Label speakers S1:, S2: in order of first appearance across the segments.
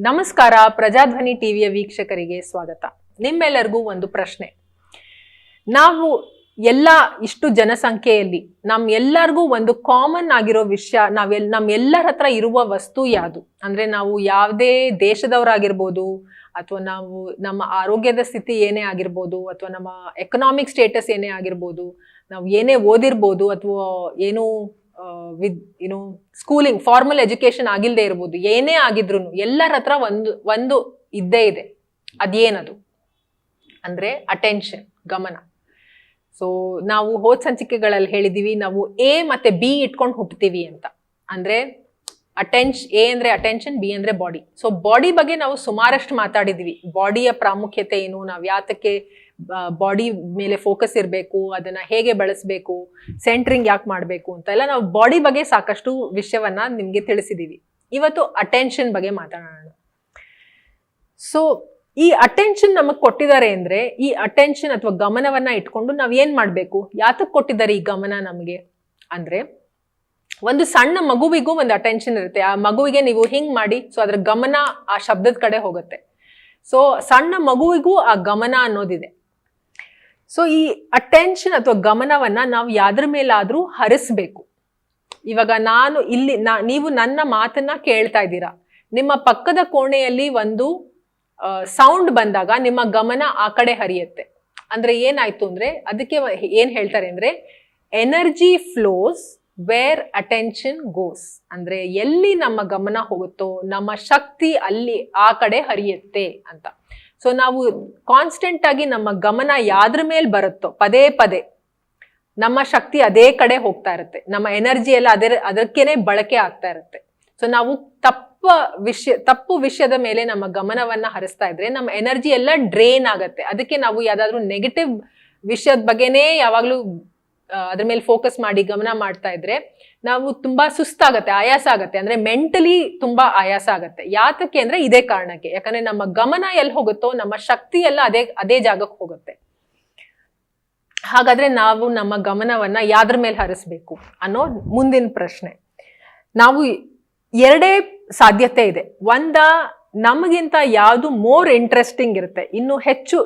S1: ನಮಸ್ಕಾರ. ಪ್ರಜಾಧ್ವನಿ ಟಿವಿಯ ವೀಕ್ಷಕರಿಗೆ ಸ್ವಾಗತ. ನಿಮ್ಮೆಲ್ಲರಿಗೂ ಒಂದು ಪ್ರಶ್ನೆ. ನಾವು ಇಷ್ಟು ಜನಸಂಖ್ಯೆಯಲ್ಲಿ ಎಲ್ಲರಿಗೂ ಒಂದು ಕಾಮನ್ ಆಗಿರೋ ವಿಷಯ, ನಮ್ಮೆಲ್ಲರ ಹತ್ರ ಇರುವ ವಸ್ತು ಯಾವುದು ಅಂದ್ರೆ, ನಾವು ಯಾವುದೇ ದೇಶದವರಾಗಿರ್ಬೋದು, ಅಥವಾ ನಮ್ಮ ಆರೋಗ್ಯದ ಸ್ಥಿತಿ ಏನೇ ಆಗಿರ್ಬೋದು, ಅಥವಾ ನಮ್ಮ ಎಕನಾಮಿಕ್ ಸ್ಟೇಟಸ್ ಏನೇ ಆಗಿರ್ಬೋದು, ನಾವು ಏನೇ ಓದಿರ್ಬೋದು, ಅಥವಾ ಸ್ಕೂಲಿಂಗ್ ಫಾರ್ಮಲ್ ಎಜುಕೇಶನ್ ಆಗಿಲ್ಲದೆ ಇರ್ಬೋದು, ಏನೇ ಆಗಿದ್ರು ಎಲ್ಲರ ಹತ್ರ ಒಂದು ಇದ್ದೇ ಇದೆ. ಅದೇನದು ಅಂದ್ರೆ ಅಟೆನ್ಷನ್, ಗಮನ. ಸೊ ನಾವು ಹೋದ ಸಂಚಿಕೆಗಳಲ್ಲಿ ಹೇಳಿದೀವಿ, ನಾವು ಎ ಮತ್ತೆ ಬಿ ಇಟ್ಕೊಂಡು ಹುಟ್ಟುತ್ತೀವಿ ಅಂತ. ಅಂದ್ರೆ ಎ ಅಂದ್ರೆ ಅಟೆನ್ಷನ್, ಬಿ ಅಂದ್ರೆ ಬಾಡಿ. ಸೊ ಬಾಡಿ ಬಗ್ಗೆ ನಾವು ಸುಮಾರಷ್ಟು ಮಾತಾಡಿದ್ವಿ. ಬಾಡಿಯ ಪ್ರಾಮುಖ್ಯತೆ ಏನು, ನಾವು ಯಾತಕ್ಕೆ ಬಾಡಿ ಮೇಲೆ ಫೋಕಸ್ ಇರಬೇಕು, ಅದನ್ನ ಹೇಗೆ ಬಳಸಬೇಕು, ಸೆಂಟ್ರಿಂಗ್ ಯಾಕೆ ಮಾಡಬೇಕು ಅಂತ ಎಲ್ಲ ನಾವು ಬಾಡಿ ಬಗ್ಗೆ ಸಾಕಷ್ಟು ವಿಷಯವನ್ನ ನಿಮ್ಗೆ ತಿಳಿಸಿದೀವಿ. ಇವತ್ತು ಅಟೆನ್ಷನ್ ಬಗ್ಗೆ ಮಾತಾಡೋಣ. ಸೊ ಈ ಅಟೆನ್ಷನ್ ನಮಗ್ ಕೊಟ್ಟಿದ್ದಾರೆ ಅಂದ್ರೆ, ಈ ಅಟೆನ್ಷನ್ ಅಥವಾ ಗಮನವನ್ನ ಇಟ್ಕೊಂಡು ನಾವ್ ಏನ್ ಮಾಡ್ಬೇಕು, ಯಾತಕ್ ಕೊಟ್ಟಿದ್ದಾರೆ ಈ ಗಮನ ನಮ್ಗೆ ಅಂದ್ರೆ, ಒಂದು ಸಣ್ಣ ಮಗುವಿಗೂ ಒಂದು ಅಟೆನ್ಷನ್ ಇರುತ್ತೆ. ಆ ಮಗುವಿಗೆ ನೀವು ಹಿಂಗ್ ಮಾಡಿ, ಸೊ ಅದ್ರ ಗಮನ ಆ ಶಬ್ದದ ಕಡೆ ಹೋಗುತ್ತೆ. ಸೊ ಸಣ್ಣ ಮಗುವಿಗೂ ಆ ಗಮನ ಅನ್ನೋದಿದೆ. ಸೊ ಈ ಅಟೆನ್ಷನ್ ಅಥವಾ ಗಮನವನ್ನ ನಾವು ಯಾವ್ದ್ರ ಮೇಲಾದ್ರೂ ಹರಿಸ್ಬೇಕು. ಇವಾಗ ನೀವು ನನ್ನ ಮಾತನ್ನ ಕೇಳ್ತಾ ಇದ್ದೀರಾ, ನಿಮ್ಮ ಪಕ್ಕದ ಕೋಣೆಯಲ್ಲಿ ಒಂದು ಸೌಂಡ್ ಬಂದಾಗ ನಿಮ್ಮ ಗಮನ ಆ ಕಡೆ ಹರಿಯುತ್ತೆ. ಅಂದ್ರೆ ಏನಾಯ್ತು ಅಂದ್ರೆ, ಅದಕ್ಕೆ ಏನ್ ಹೇಳ್ತಾರೆ ಅಂದ್ರೆ, energy flows where attention goes. ಅಂದ್ರೆ ಎಲ್ಲಿ ನಮ್ಮ ಗಮನ ಹೋಗುತ್ತೋ ನಮ್ಮ ಶಕ್ತಿ ಅಲ್ಲಿ ಆ ಕಡೆ ಹರಿಯುತ್ತೆ ಅಂತ. ಸೊ ನಾವು ಕಾನ್ಸ್ಟೆಂಟ್ ಆಗಿ ನಮ್ಮ ಗಮನ ಯಾವ್ದ್ರ ಮೇಲೆ ಬರುತ್ತೋ ಪದೇ ಪದೇ ನಮ್ಮ ಶಕ್ತಿ ಅದೇ ಕಡೆ ಹೋಗ್ತಾ ಇರುತ್ತೆ, ನಮ್ಮ ಎನರ್ಜಿ ಎಲ್ಲ ಅದಕ್ಕೇನೆ ಬಳಕೆ ಆಗ್ತಾ ಇರುತ್ತೆ. ಸೊ ನಾವು ತಪ್ಪು ವಿಷಯದ ಮೇಲೆ ನಮ್ಮ ಗಮನವನ್ನ ಹರಿಸ್ತಾ ಇದ್ರೆ ನಮ್ಮ ಎನರ್ಜಿ ಎಲ್ಲ ಡ್ರೈನ್ ಆಗತ್ತೆ. ಅದಕ್ಕೆ ನಾವು ಯಾವ್ದಾದ್ರು ನೆಗೆಟಿವ್ ವಿಷಯದ ಬಗ್ಗೆನೇ ಯಾವಾಗ್ಲೂ ಅದ್ರ ಮೇಲೆ ಫೋಕಸ್ ಮಾಡಿ ಗಮನ ಮಾಡ್ತಾ ಇದ್ರೆ ನಾವು ತುಂಬಾ ಸುಸ್ತಾಗತ್ತೆ, ಆಯಾಸ ಆಗತ್ತೆ. ಅಂದ್ರೆ ಮೆಂಟಲಿ ತುಂಬಾ ಆಯಾಸ ಆಗತ್ತೆ. ಯಾತಕ್ಕೆ ಅಂದ್ರೆ ಇದೇ ಕಾರಣಕ್ಕೆ. ಯಾಕಂದ್ರೆ ನಮ್ಮ ಗಮನ ಎಲ್ಲಿ ಹೋಗುತ್ತೋ ನಮ್ಮ ಶಕ್ತಿ ಎಲ್ಲ ಅದೇ ಜಾಗಕ್ಕೆ ಹೋಗುತ್ತೆ. ಹಾಗಾದ್ರೆ ನಾವು ನಮ್ಮ ಗಮನವನ್ನ ಯಾವ್ದ್ರ ಮೇಲೆ ಹರಿಸ್ಬೇಕು ಅನ್ನೋ ಮುಂದಿನ ಪ್ರಶ್ನೆ. ನಾವು ಎರಡೇ ಸಾಧ್ಯತೆ ಇದೆ. ನಮಗಿಂತ ಯಾವುದು ಮೋರ್ ಇಂಟ್ರೆಸ್ಟಿಂಗ್ ಇರುತ್ತೆ, ಇನ್ನು ಹೆಚ್ಚು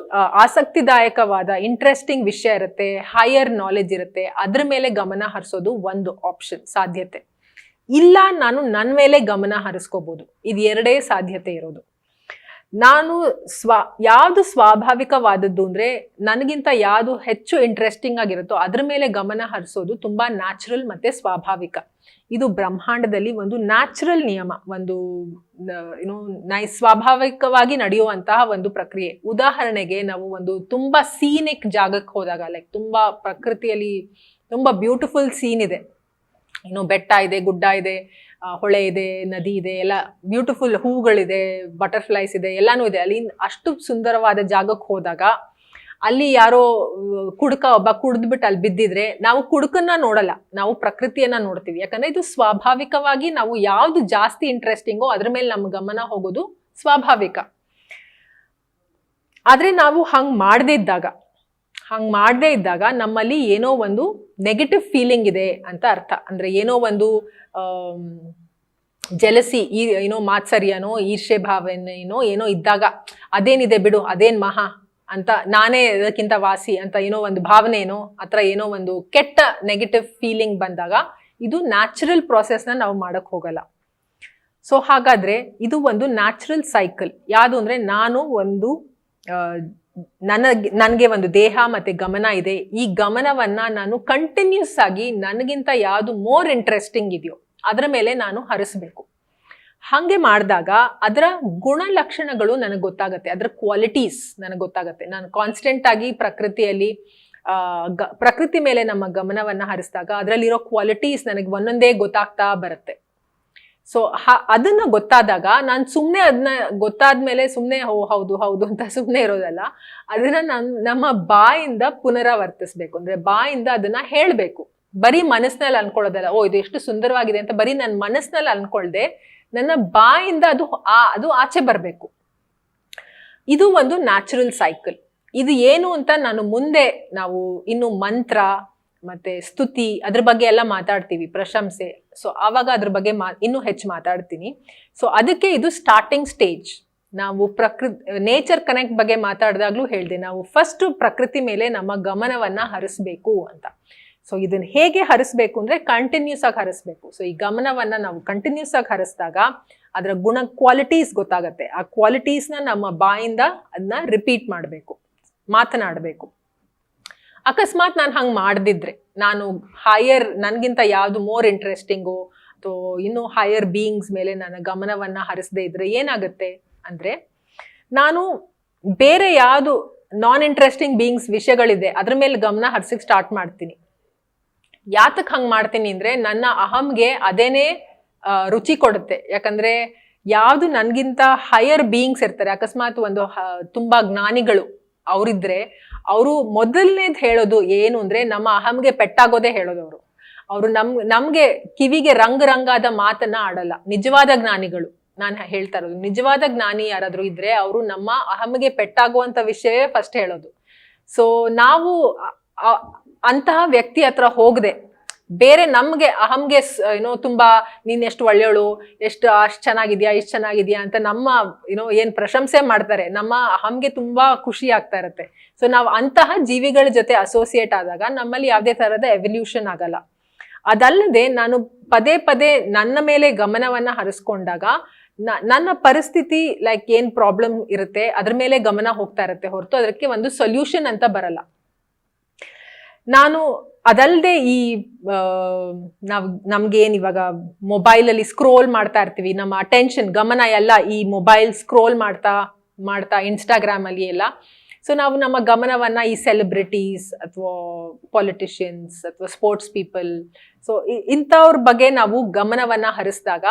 S1: ಆಸಕ್ತಿದಾಯಕವಾದ ಇಂಟ್ರೆಸ್ಟಿಂಗ್ ವಿಷಯ ಇರುತ್ತೆ, ಹೈಯರ್ ನಾಲೆಜ್ ಇರುತ್ತೆ, ಅದ್ರ ಮೇಲೆ ಗಮನ ಹರಿಸೋದು ಒಂದು ಆಪ್ಷನ್, ಸಾಧ್ಯತೆ. ಇಲ್ಲ, ನಾನು ನನ್ನ ಮೇಲೆ ಗಮನ ಹರಿಸ್ಕೋಬಹುದು. ಇದು ಎರಡೇ ಸಾಧ್ಯತೆ ಇರೋದು. ಯಾವುದು ಸ್ವಾಭಾವಿಕವಾದದ್ದು ಅಂದ್ರೆ, ನನಗಿಂತ ಯಾವುದು ಹೆಚ್ಚು ಇಂಟ್ರೆಸ್ಟಿಂಗ್ ಆಗಿರುತ್ತೋ ಅದ್ರ ಮೇಲೆ ಗಮನ ಹರಿಸೋದು ತುಂಬಾ ನ್ಯಾಚುರಲ್ ಮತ್ತೆ ಸ್ವಾಭಾವಿಕ. ಇದು ಬ್ರಹ್ಮಾಂಡದಲ್ಲಿ ಒಂದು ನ್ಯಾಚುರಲ್ ನಿಯಮ, ಒಂದು ಸ್ವಾಭಾವಿಕವಾಗಿ ನಡೆಯುವಂತಹ ಒಂದು ಪ್ರಕ್ರಿಯೆ. ಉದಾಹರಣೆಗೆ, ನಾವು ಒಂದು ತುಂಬಾ ಸೀನಿಕ್ ಜಾಗಕ್ಕೆ ಹೋದಾಗ, ಲೈಕ್ ತುಂಬಾ ಪ್ರಕೃತಿಯಲ್ಲಿ ತುಂಬಾ ಬ್ಯೂಟಿಫುಲ್ ಸೀನ್ ಇದೆ, ಬೆಟ್ಟ ಇದೆ, ಗುಡ್ಡ ಇದೆ, ಹೊಳೆ ಇದೆ, ನದಿ ಇದೆ, ಎಲ್ಲ ಬ್ಯೂಟಿಫುಲ್ ಹೂಗಳಿದೆ, ಬಟರ್ಫ್ಲೈಸ್ ಇದೆ, ಎಲ್ಲಾನು ಇದೆ. ಅಲ್ಲಿ ಅಷ್ಟು ಸುಂದರವಾದ ಜಾಗಕ್ಕೆ ಹೋದಾಗ ಅಲ್ಲಿ ಯಾರೋ ಒಬ್ಬ ಕುಡಿದ್ಬಿಟ್ಟು ಅಲ್ಲಿ ಬಿದ್ದಿದ್ರೆ ನಾವು ಕುಡುಕನ್ನ ನೋಡಲ್ಲ, ನಾವು ಪ್ರಕೃತಿಯನ್ನ ನೋಡ್ತೀವಿ. ಯಾಕಂದ್ರೆ ಇದು ಸ್ವಾಭಾವಿಕವಾಗಿ ನಾವು ಯಾವ್ದು ಜಾಸ್ತಿ ಇಂಟ್ರೆಸ್ಟಿಂಗೋ ಅದ್ರ ಮೇಲೆ ನಮ್ಮ ಗಮನ ಹೋಗೋದು ಸ್ವಾಭಾವಿಕ. ಆದ್ರೆ ನಾವು ಹಂಗ್ ಮಾಡದೇ ಇದ್ದಾಗ ನಮ್ಮಲ್ಲಿ ಏನೋ ಒಂದು ನೆಗೆಟಿವ್ ಫೀಲಿಂಗ್ ಇದೆ ಅಂತ ಅರ್ಥ. ಅಂದ್ರೆ ಏನೋ ಒಂದು ಜೆಲಸಿ, ಮಾತ್ಸರ್ಯನೋ, ಈರ್ಷೆ ಭಾವನೆನೋ ಏನೋ ಇದ್ದಾಗ, ಅದೇನಿದೆ ಬಿಡು, ಅದೇನ್ ಮಹಾ ಅಂತ, ನಾನೇ ಅದಕ್ಕಿಂತ ವಾಸಿ ಅಂತ ಏನೋ ಒಂದು ಭಾವನೆನೋ ಅಥವಾ ಏನೋ ಒಂದು ಕೆಟ್ಟ ನೆಗೆಟಿವ್ ಫೀಲಿಂಗ್ ಬಂದಾಗ ಇದು ನ್ಯಾಚುರಲ್ ಪ್ರಾಸೆಸ್ನ ನಾವು ಮಾಡಕ್ ಹೋಗಲ್ಲ. ಸೊ ಹಾಗಾದ್ರೆ ಇದು ಒಂದು ನ್ಯಾಚುರಲ್ ಸೈಕಲ್. ಯಾವುದು ಅಂದ್ರೆ, ನನಗೆ ಒಂದು ದೇಹ ಮತ್ತೆ ಗಮನ ಇದೆ. ಈ ಗಮನವನ್ನ ನಾನು ಕಂಟಿನ್ಯೂಸ್ ಆಗಿ ನನಗಿಂತ ಯಾವುದು ಮೋರ್ ಇಂಟ್ರೆಸ್ಟಿಂಗ್ ಇದೆಯೋ ಅದರ ಮೇಲೆ ನಾನು ಹರಿಸ್ಬೇಕು. ಹಂಗೆ ಮಾಡಿದಾಗ ಅದರ ಗುಣಲಕ್ಷಣಗಳು ನನಗೆ ಗೊತ್ತಾಗತ್ತೆ, ಅದರ ಕ್ವಾಲಿಟೀಸ್ ನನಗೆ ಗೊತ್ತಾಗತ್ತೆ. ನಾನು ಕಾನ್ಸ್ಟೆಂಟ್ ಆಗಿ ಪ್ರಕೃತಿ ಮೇಲೆ ನಮ್ಮ ಗಮನವನ್ನ ಹರಿಸಿದಾಗ ಅದರಲ್ಲಿರೋ ಕ್ವಾಲಿಟೀಸ್ ನನಗೆ ಒಂದೊಂದೇ ಗೊತ್ತಾಗ್ತಾ ಬರುತ್ತೆ. ಸೊ ಅದನ್ನ ಗೊತ್ತಾದಾಗ ನಾನು ಅದನ್ನ ಗೊತ್ತಾದ್ಮೇಲೆ ಸುಮ್ನೆ ಹೌದು ಹೌದು ಅಂತ ಸುಮ್ನೆ ಇರೋದಲ್ಲ, ಅದನ್ನ ನಮ್ಮ ಬಾಯಿಂದ ಪುನರಾವರ್ತಿಸ್ಬೇಕು. ಅಂದ್ರೆ ಬಾಯಿಂದ ಅದನ್ನ ಹೇಳ್ಬೇಕು, ಬರೀ ಮನಸ್ಸಿನಲ್ಲಿ ಅನ್ಕೊಳ್ಳೋದಲ್ಲ. ಇದು ಎಷ್ಟು ಸುಂದರವಾಗಿದೆ ಅಂತ ಬರೀ ನನ್ನ ಮನಸ್ಸಿನಲ್ಲಿ ಅನ್ಕೊಳ್ದೆ ನನ್ನ ಬಾಯಿಂದ ಅದು ಆಚೆ ಬರಬೇಕು. ಇದು ಒಂದು ನ್ಯಾಚುರಲ್ ಸೈಕಲ್. ಇದು ಏನು ಅಂತ ನಾವು ಇನ್ನು ಮಂತ್ರ ಮತ್ತೆ ಸ್ತುತಿ ಅದ್ರ ಬಗ್ಗೆ ಎಲ್ಲ ಮಾತಾಡ್ತೀವಿ, ಪ್ರಶಂಸೆ. ಸೊ ಆವಾಗ ಅದ್ರ ಬಗ್ಗೆ ಇನ್ನೂ ಹೆಚ್ಚು ಮಾತಾಡ್ತೀನಿ. ಸೊ ಅದಕ್ಕೆ ಇದು ಸ್ಟಾರ್ಟಿಂಗ್ ಸ್ಟೇಜ್. ನಾವು ನೇಚರ್ ಕನೆಕ್ಟ್ ಬಗ್ಗೆ ಮಾತಾಡಿದಾಗ್ಲೂ ಹೇಳಿದೆ, ನಾವು ಫಸ್ಟ್ ಪ್ರಕೃತಿ ಮೇಲೆ ನಮ್ಮ ಗಮನವನ್ನ ಹರಿಸ್ಬೇಕು ಅಂತ. ಸೊ ಇದನ್ನ ಹೇಗೆ ಹರಿಸ್ಬೇಕು ಅಂದ್ರೆ ಕಂಟಿನ್ಯೂಸ್ ಆಗಿ ಹರಿಸ್ಬೇಕು. ಸೊ ಈ ಗಮನವನ್ನ ನಾವು ಕಂಟಿನ್ಯೂಸ್ ಆಗಿ ಹರಿಸಿದಾಗ ಅದರ ಕ್ವಾಲಿಟೀಸ್ ಗೊತ್ತಾಗತ್ತೆ. ಆ ಕ್ವಾಲಿಟೀಸ್ನ ನಮ್ಮ ಬಾಯಿಂದ ಅದನ್ನ ರಿಪೀಟ್ ಮಾಡಬೇಕು, ಮಾತನಾಡಬೇಕು. ಅಕಸ್ಮಾತ್ ನಾನು ಹಂಗೆ ಮಾಡದಿದ್ರೆ, ನಾನು ನನ್ಗಿಂತ ಯಾವುದು ಮೋರ್ ಇಂಟ್ರೆಸ್ಟಿಂಗು ಅಥವಾ ಇನ್ನು ಹೈಯರ್ ಬೀಯಿಂಗ್ಸ್ ಮೇಲೆ ನನ್ನ ಗಮನವನ್ನ ಹರಿಸದೇ ಇದ್ರೆ ಏನಾಗುತ್ತೆ ಅಂದ್ರೆ, ನಾನು ಬೇರೆ ಯಾವುದು ನಾನ್ ಇಂಟ್ರೆಸ್ಟಿಂಗ್ ಬೀಯಿಂಗ್ಸ್ ವಿಷಯಗಳಿದೆ ಅದ್ರ ಮೇಲೆ ಗಮನ ಹರಿಸಕ್ ಸ್ಟಾರ್ಟ್ ಮಾಡ್ತೀನಿ. ಯಾತಕ್ ಹಂಗ್ ಮಾಡ್ತೀನಿ ಅಂದ್ರೆ, ನನ್ನ ಅಹಂಗೆ ಅದೇನೇ ರುಚಿ ಕೊಡುತ್ತೆ. ಯಾಕಂದ್ರೆ ಯಾವ್ದು ನನ್ಗಿಂತ ಹೈಯರ್ ಬೀಯಿಂಗ್ಸ್ ಇರ್ತಾರೆ, ಅಕಸ್ಮಾತ್ ಒಂದು ತುಂಬಾ ಜ್ಞಾನಿಗಳು ಅವರಿದ್ರೆ, ಅವರು ಮೊದಲನೇದು ಹೇಳೋದು ಏನು ಅಂದ್ರೆ ನಮ್ಮ ಅಹಂಗೆ ಪೆಟ್ಟಾಗೋದೇ ಹೇಳೋದು. ಅವರು ನಮ್ಗೆ ಕಿವಿಗೆ ರಂಗಾದ ಮಾತನ್ನ ಆಡಲ್ಲ. ನಿಜವಾದ ಜ್ಞಾನಿಗಳು, ನಾನು ಹೇಳ್ತಾ ಇರೋದು ನಿಜವಾದ ಜ್ಞಾನಿ ಯಾರಾದ್ರೂ ಇದ್ರೆ ಅವರು ನಮ್ಮ ಅಹಂಗೆ ಪೆಟ್ಟಾಗುವಂತ ವಿಷಯವೇ ಫಸ್ಟ್ ಹೇಳೋದು. ಸೊ ನಾವು ಅಂತಹ ವ್ಯಕ್ತಿ ಹತ್ರ ಹೋಗದೆ ಬೇರೆ ನಮ್ಗೆ ಅಹಂಗೆ ತುಂಬಾ ನೀನ್ ಎಷ್ಟು ಒಳ್ಳೆಯವಳು, ಅಷ್ಟು ಚೆನ್ನಾಗಿದ್ಯಾ, ಇಷ್ಟು ಚೆನ್ನಾಗಿದ್ಯಾ ಅಂತ ನಮ್ಮ ಏನ್ ಪ್ರಶಂಸೆ ಮಾಡ್ತಾರೆ, ನಮ್ಮ ಅಹಂಗೆ ತುಂಬಾ ಖುಷಿ ಆಗ್ತಾ ಇರತ್ತೆ. ಸೊ ನಾವು ಅಂತಹ ಜೀವಿಗಳ ಜೊತೆ ಅಸೋಸಿಯೇಟ್ ಆದಾಗ ನಮ್ಮಲ್ಲಿ ಯಾವುದೇ ತರಹದ ಎವಲ್ಯೂಷನ್ ಆಗಲ್ಲ. ಅದಲ್ಲದೆ ನಾನು ಪದೇ ಪದೇ ನನ್ನ ಮೇಲೆ ಗಮನವನ್ನ ಹರಿಸ್ಕೊಂಡಾಗ ನನ್ನ ಪರಿಸ್ಥಿತಿ ಲೈಕ್ ಏನ್ ಪ್ರಾಬ್ಲಮ್ ಇರುತ್ತೆ ಅದ್ರ ಮೇಲೆ ಗಮನ ಹೋಗ್ತಾ ಇರುತ್ತೆ ಹೊರತು ಅದಕ್ಕೆ ಒಂದು ಸೊಲ್ಯೂಷನ್ ಅಂತ ಬರಲ್ಲ. ನಾನು ಅದಲ್ಲದೆ ಈ ನಮ್ಗೇನ್ ಇವಾಗ ಮೊಬೈಲ್ ಅಲ್ಲಿ ಸ್ಕ್ರೋಲ್ ಮಾಡ್ತಾ ಇರ್ತೀವಿ, ನಮ್ಮ ಅಟೆನ್ಷನ್ ಗಮನ ಎಲ್ಲ ಈ ಮೊಬೈಲ್ ಸ್ಕ್ರೋಲ್ ಮಾಡ್ತಾ ಇನ್ಸ್ಟಾಗ್ರಾಮ್ ಅಲ್ಲಿ ಎಲ್ಲ. ಸೊ ನಾವು ನಮ್ಮ ಗಮನವನ್ನ ಈ ಸೆಲೆಬ್ರಿಟೀಸ್ ಅಥವಾ ಪೊಲಿಟಿಷಿಯನ್ಸ್ ಅಥವಾ ಸ್ಪೋರ್ಟ್ಸ್ ಪೀಪಲ್, ಸೊ ಇಂಥವ್ರ ಬಗ್ಗೆ ನಾವು ಗಮನವನ್ನ ಹರಿಸಿದಾಗ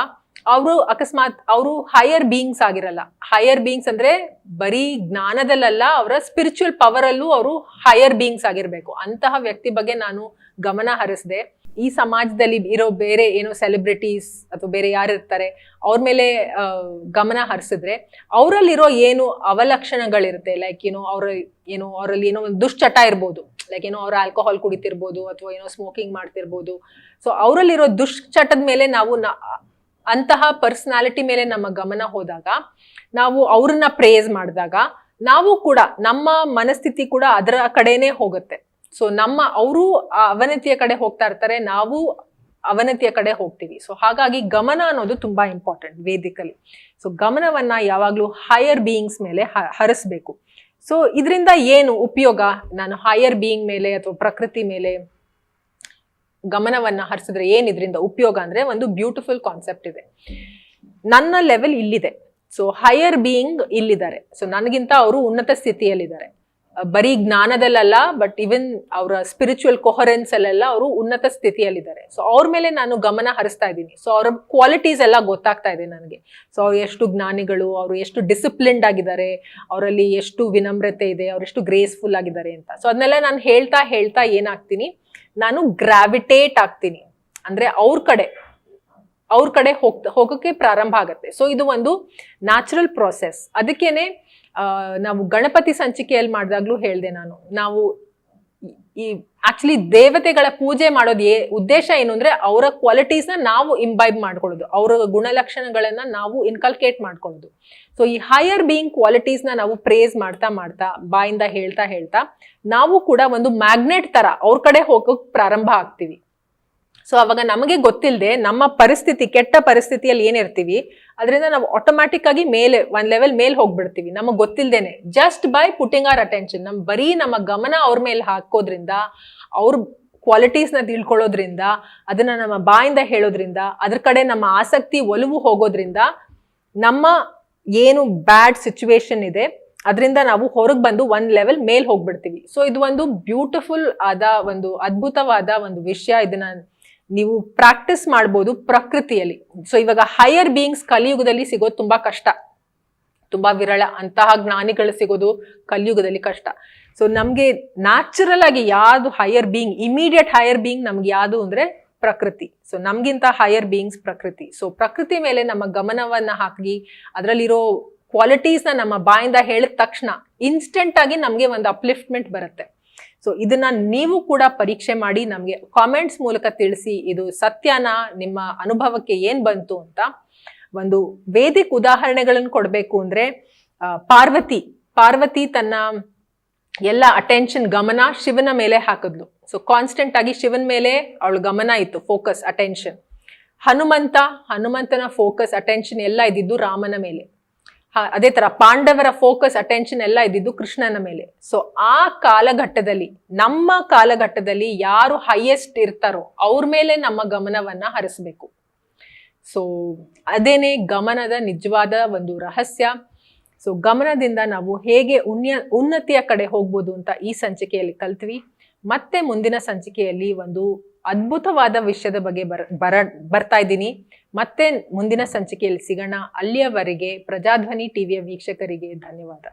S1: ಅವರು ಹೈಯರ್ ಬೀಯಿಂಗ್ಸ್ ಆಗಿರಲ್ಲ. ಹೈಯರ್ ಬೀಯಿಂಗ್ಸ್ ಅಂದ್ರೆ ಬರೀ ಜ್ಞಾನದಲ್ಲ, ಅವರ ಸ್ಪಿರಿಚುವಲ್ ಪವರ್ ಅಲ್ಲೂ ಅವರು ಹೈಯರ್ ಬೀಯಿಂಗ್ಸ್ ಆಗಿರ್ಬೇಕು. ಅಂತಹ ವ್ಯಕ್ತಿ ಬಗ್ಗೆ ನಾನು ಗಮನ ಹರಿಸದೆ ಈ ಸಮಾಜದಲ್ಲಿ ಇರೋ ಬೇರೆ ಸೆಲೆಬ್ರಿಟೀಸ್ ಅಥವಾ ಬೇರೆ ಯಾರು ಇರ್ತಾರೆ ಅವ್ರ ಮೇಲೆ ಗಮನ ಹರಿಸಿದ್ರೆ ಅವರಲ್ಲಿರೋ ಏನು ಅವಲಕ್ಷಣಗಳಿರುತ್ತೆ, ಲೈಕ್ ಅವರಲ್ಲಿ ಒಂದು ದುಶ್ಚಟ ಇರ್ಬೋದು, ಲೈಕ್ ಅವ್ರು ಆಲ್ಕೋಹಾಲ್ ಕುಡಿತಿರ್ಬೋದು ಅಥವಾ ಸ್ಮೋಕಿಂಗ್ ಮಾಡ್ತಿರ್ಬೋದು. ಸೊ ಅವರಲ್ಲಿರೋ ದುಶ್ಚಟದ ಮೇಲೆ ನಾವು ಅಂತಹ ಪರ್ಸನಾಲಿಟಿ ಮೇಲೆ ನಮ್ಮ ಗಮನ ಹೋದಾಗ, ನಾವು ಅವ್ರನ್ನ ಪ್ರೇಸ್ ಮಾಡಿದಾಗ ನಾವು ಕೂಡ ನಮ್ಮ ಮನಸ್ಥಿತಿ ಕೂಡ ಅದರ ಕಡೆನೇ ಹೋಗುತ್ತೆ. ಸೊ ಅವರು ಅವನತಿಯ ಕಡೆ ಹೋಗ್ತಾ ಇರ್ತಾರೆ, ನಾವು ಅವನತಿಯ ಕಡೆ ಹೋಗ್ತೀವಿ. ಸೊ ಹಾಗಾಗಿ ಗಮನ ಅನ್ನೋದು ತುಂಬಾ ಇಂಪಾರ್ಟೆಂಟ್ ವೇದಿಕಲಿ. ಸೊ ಗಮನವನ್ನ ಯಾವಾಗ್ಲೂ ಹೈಯರ್ ಬೀಯಿಂಗ್ಸ್ ಮೇಲೆ ಹರಿಸ್ಬೇಕು. ಸೊ ಇದರಿಂದ ಏನು ಉಪಯೋಗ? ನಾನು ಹೈಯರ್ ಬೀಯಿಂಗ್ ಮೇಲೆ ಅಥವಾ ಪ್ರಕೃತಿ ಮೇಲೆ ಗಮನವನ್ನ ಹರಿಸಿದ್ರೆ ಏನ್ ಇದರಿಂದ ಉಪಯೋಗ ಅಂದ್ರೆ, ಒಂದು ಬ್ಯೂಟಿಫುಲ್ ಕಾನ್ಸೆಪ್ಟ್ ಇದೆ. ನನ್ನ ಲೆವೆಲ್ ಇಲ್ಲಿದೆ, ಸೊ ಹೈಯರ್ ಬೀಯಿಂಗ್ ಇಲ್ಲಿದ್ದಾರೆ, ಸೊ ನನಗಿಂತ ಅವರು ಉನ್ನತ ಸ್ಥಿತಿಯಲ್ಲಿದ್ದಾರೆ. ಬರೀ ಜ್ಞಾನದಲ್ಲ, ಬಟ್ ಇವನ್ ಅವರ ಸ್ಪಿರಿಚುವಲ್ ಕೊಹರೆನ್ಸ್ ಅಲ್ಲೆಲ್ಲ ಅವರು ಉನ್ನತ ಸ್ಥಿತಿಯಲ್ಲಿದ್ದಾರೆ. ಸೊ ಅವ್ರ ಮೇಲೆ ನಾನು ಗಮನ ಹರಿಸ್ತಾ ಇದ್ದೀನಿ. ಸೊ ಅವ್ರ ಕ್ವಾಲಿಟೀಸ್ ಎಲ್ಲ ಗೊತ್ತಾಗ್ತಾ ಇದೆ ನನಗೆ. ಸೊ ಅವ್ರು ಎಷ್ಟು ಜ್ಞಾನಿಗಳು, ಅವರು ಎಷ್ಟು ಡಿಸಿಪ್ಲಿನ್ಡ್ ಆಗಿದ್ದಾರೆ, ಅವರಲ್ಲಿ ಎಷ್ಟು ವಿನಮ್ರತೆ ಇದೆ, ಅವ್ರು ಎಷ್ಟು ಗ್ರೇಸ್ಫುಲ್ ಆಗಿದ್ದಾರೆ ಅಂತ. ಸೊ ಅದನ್ನೆಲ್ಲ ನಾನು ಹೇಳ್ತಾ ಏನಾಗ್ತೀನಿ, ನಾನು ಗ್ರಾವಿಟೇಟ್ ಆಗ್ತೀನಿ. ಅಂದ್ರೆ ಅವ್ರ ಕಡೆ ಹೋಗೋಕೆ ಪ್ರಾರಂಭ ಆಗತ್ತೆ. ಸೊ ಇದು ಒಂದು ನ್ಯಾಚುರಲ್ ಪ್ರಾಸೆಸ್. ಅದಕ್ಕೇನೆ ನಾವು ಗಣಪತಿ ಸಂಚಿಕೆಯಲ್ಲಿ ಮಾಡಿದಾಗ್ಲೂ ಹೇಳಿದೆ ನಾವು ಈ ಆಕ್ಚುಲಿ ದೇವತೆಗಳ ಪೂಜೆ ಮಾಡೋದು ಉದ್ದೇಶ ಏನು ಅಂದ್ರೆ, ಅವರ ಕ್ವಾಲಿಟೀಸ್ನ ನಾವು ಇಂಬೈಬ್ ಮಾಡ್ಕೊಳ್ಳೋದು, ಅವರ ಗುಣಲಕ್ಷಣಗಳನ್ನ ನಾವು ಇನ್ಕಲ್ಕೇಟ್ ಮಾಡ್ಕೊಳ್ಳೋದು. ಸೊ ಈ ಹೈಯರ್ ಬೀಯಿಂಗ್ ಕ್ವಾಲಿಟೀಸ್ನ ನಾವು ಪ್ರೇಸ್ ಮಾಡ್ತಾ ಬಾಯಿಂದ ಹೇಳ್ತಾ ನಾವು ಕೂಡ ಒಂದು ಮ್ಯಾಗ್ನೆಟ್ ತರ ಅವ್ರ ಕಡೆ ಹೋಗೋಕ್ ಪ್ರಾರಂಭ ಆಗ್ತೀವಿ. ಸೊ ಅವಾಗ ನಮಗೆ ಗೊತ್ತಿಲ್ಲದೆ ನಮ್ಮ ಪರಿಸ್ಥಿತಿ, ಕೆಟ್ಟ ಪರಿಸ್ಥಿತಿಯಲ್ಲಿ ಏನಿರ್ತೀವಿ ಅದರಿಂದ ನಾವು ಆಟೋಮ್ಯಾಟಿಕ್ ಆಗಿ ಒಂದ್ ಲೆವೆಲ್ ಮೇಲೆ ಹೋಗ್ಬಿಡ್ತೀವಿ, ನಮಗ್ ಗೊತ್ತಿಲ್ದೇನೆ, just by putting our attention. ಬರೀ ನಮ್ಮ ಗಮನ ಅವ್ರ ಮೇಲೆ ಹಾಕೋದ್ರಿಂದ, ಅವ್ರ ಕ್ವಾಲಿಟೀಸ್ನ ತಿಳ್ಕೊಳ್ಳೋದ್ರಿಂದ, ಅದನ್ನ ನಮ್ಮ ಬಾಯಿಂದ ಹೇಳೋದ್ರಿಂದ, ಅದ್ರ ಕಡೆ ನಮ್ಮ ಆಸಕ್ತಿ ಒಲವು ಹೋಗೋದ್ರಿಂದ ನಮ್ಮ ಏನು ಬ್ಯಾಡ್ ಸಿಚುವೇಶನ್ ಇದೆ ಅದರಿಂದ ನಾವು ಹೊರಗೆ ಬಂದು ಒಂದ್ ಲೆವೆಲ್ ಮೇಲ್ ಹೋಗ್ಬಿಡ್ತೀವಿ. ಸೊ ಇದು ಒಂದು ಬ್ಯೂಟಿಫುಲ್ ಆದ ಒಂದು ಅದ್ಭುತವಾದ ಒಂದು ವಿಷಯ. ಇದನ್ನ ನೀವು ಪ್ರಾಕ್ಟೀಸ್ ಮಾಡ್ಬೋದು ಪ್ರಕೃತಿಯಲ್ಲಿ. ಸೊ ಇವಾಗ ಹೈಯರ್ ಬೀಯಿಂಗ್ಸ್ ಕಲಿಯುಗದಲ್ಲಿ ಸಿಗೋದು ತುಂಬಾ ಕಷ್ಟ, ತುಂಬಾ ವಿರಳ. ಅಂತಹ ಜ್ಞಾನಿಗಳು ಸಿಗೋದು ಕಲಿಯುಗದಲ್ಲಿ ಕಷ್ಟ. ಸೊ ನಮ್ಗೆ ನ್ಯಾಚುರಲ್ ಆಗಿ ಯಾವ್ದು higher being, immediate higher being ನಮ್ಗೆ ಯಾವುದು ಅಂದ್ರೆ ಪ್ರಕೃತಿ. ಸೊ ನಮ್ಗಿಂತ ಹೈಯರ್ ಬೀಯಿಂಗ್ಸ್ ಪ್ರಕೃತಿ. ಸೊ ಪ್ರಕೃತಿ ಮೇಲೆ ನಮ್ಮ ಗಮನವನ್ನ ಹಾಕಿ ಅದರಲ್ಲಿರೋ ಕ್ವಾಲಿಟೀಸ್ನ ನಮ್ಮ ಬಾಯಿಂದ ಹೇಳಿದ ತಕ್ಷಣ ಇನ್ಸ್ಟೆಂಟ್ ಆಗಿ ನಮ್ಗೆ ಒಂದು ಅಪ್ಲಿಫ್ಟ್ಮೆಂಟ್ ಬರುತ್ತೆ. ಸೊ ಇದನ್ನ ನೀವು ಕೂಡ ಪರೀಕ್ಷೆ ಮಾಡಿ ನಮಗೆ ಕಾಮೆಂಟ್ಸ್ ಮೂಲಕ ತಿಳಿಸಿ, ಇದು ಸತ್ಯನಾ, ನಿಮ್ಮ ಅನುಭವಕ್ಕೆ ಏನ್ ಬಂತು ಅಂತ. ಒಂದು ವೇದಿಕ್ ಉದಾಹರಣೆಗಳನ್ನು ಕೊಡ್ಬೇಕು ಅಂದ್ರೆ ಪಾರ್ವತಿ ತನ್ನ ಎಲ್ಲ ಅಟೆನ್ಷನ್, ಗಮನ ಶಿವನ ಮೇಲೆ ಹಾಕಿದ್ಲು. ಸೊ ಕಾನ್ಸ್ಟೆಂಟ್ ಆಗಿ ಶಿವನ ಮೇಲೆ ಅವಳ ಗಮನ ಇತ್ತು, ಫೋಕಸ್, ಅಟೆನ್ಷನ್. ಹನುಮಂತನ ಫೋಕಸ್, ಅಟೆನ್ಷನ್ ಎಲ್ಲ ಇದ್ದಿದ್ದು ರಾಮನ ಮೇಲೆ. ಅದೇ ತರ ಪಾಂಡವರ ಫೋಕಸ್, ಅಟೆನ್ಷನ್ ಎಲ್ಲ ಇದ್ದಿದ್ದು ಕೃಷ್ಣನ ಮೇಲೆ. ಸೊ ಆ ಕಾಲಘಟ್ಟದಲ್ಲಿ, ನಮ್ಮ ಕಾಲಘಟ್ಟದಲ್ಲಿ ಯಾರು ಹೈಯೆಸ್ಟ್ ಇರ್ತಾರೋ ಅವ್ರ ಮೇಲೆ ನಮ್ಮ ಗಮನವನ್ನ ಹರಿಸ್ಬೇಕು. ಸೊ ಅದೇನೆ ಗಮನದ ನಿಜವಾದ ಒಂದು ರಹಸ್ಯ. ಸೊ ಗಮನದಿಂದ ನಾವು ಹೇಗೆ ಉನ್ನತಿಯ ಕಡೆ ಹೋಗ್ಬೋದು ಅಂತ ಈ ಸಂಚಿಕೆಯಲ್ಲಿ ಕಲ್ತ್ವಿ. ಮತ್ತೆ ಮುಂದಿನ ಸಂಚಿಕೆಯಲ್ಲಿ ಒಂದು ಅದ್ಭುತವಾದ ವಿಷಯದ ಬಗ್ಗೆ ಬರ್ತಾ ಇದ್ದೀನಿ. ಮತ್ತೆ ಮುಂದಿನ ಸಂಚಿಕೆಯಲ್ಲಿ ಸಿಗೋಣ. ಅಲ್ಲಿಯವರೆಗೆ ಪ್ರಜಾಧ್ವನಿ ಟಿವಿಯ ವೀಕ್ಷಕರಿಗೆ ಧನ್ಯವಾದ.